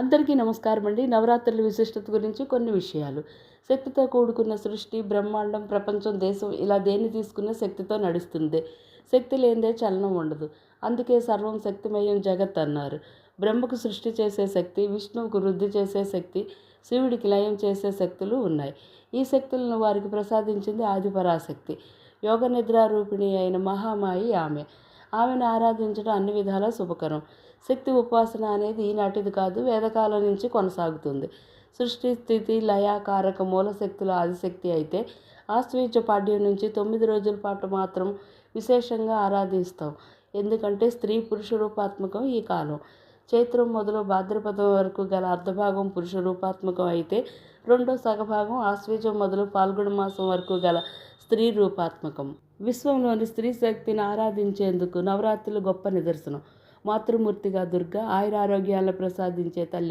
అందరికీ నమస్కారం అండి. నవరాత్రుల విశిష్టత గురించి కొన్ని విషయాలు. శక్తితో కూడుకున్న సృష్టి, బ్రహ్మాండం, ప్రపంచం, దేశం ఇలా దేన్ని తీసుకున్న శక్తితో నడుస్తుంది. శక్తి లేనిదే చలనం ఉండదు. అందుకే సర్వం శక్తిమయం జగత్ అన్నారు. బ్రహ్మకు సృష్టి చేసే శక్తి, విష్ణువుకు వృద్ధి చేసే శక్తి, శివుడికి లయం చేసే శక్తులు ఉన్నాయి. ఈ శక్తులను వారికి ప్రసాదించింది ఆదిపరాశక్తి. యోగ నిద్రారూపిణి అయిన మహామాయి ఆమె. ఆమెను ఆరాధించడం అన్ని విధాలా శుభకరం. శక్తి ఉపాసన అనేది ఈనాటిది కాదు, వేదకాలం నుంచి కొనసాగుతుంది. సృష్టి, స్థితి, లయ, కారక మూలశక్తుల ఆదిశక్తి అయితే ఆశ్వయుజ పాడ్యం నుంచి 9 రోజుల పాటు మాత్రం విశేషంగా ఆరాధిస్తాం. ఎందుకంటే స్త్రీ పురుష రూపాత్మకం ఈ కాలం. చైత్రం మొదలు భాద్రపదం వరకు గల అర్ధభాగం పురుష రూపాత్మకం అయితే రెండో సగభాగం ఆశ్వయుజం మొదలు ఫాల్గుణ మాసం వరకు గల స్త్రీ రూపాత్మకం. విశ్వంలోని స్త్రీ శక్తిని ఆరాధించేందుకు నవరాత్రులు గొప్ప నిదర్శనం. మాతృమూర్తిగా దుర్గ, ఆయురారోగ్యాలను ప్రసాదించే తల్లి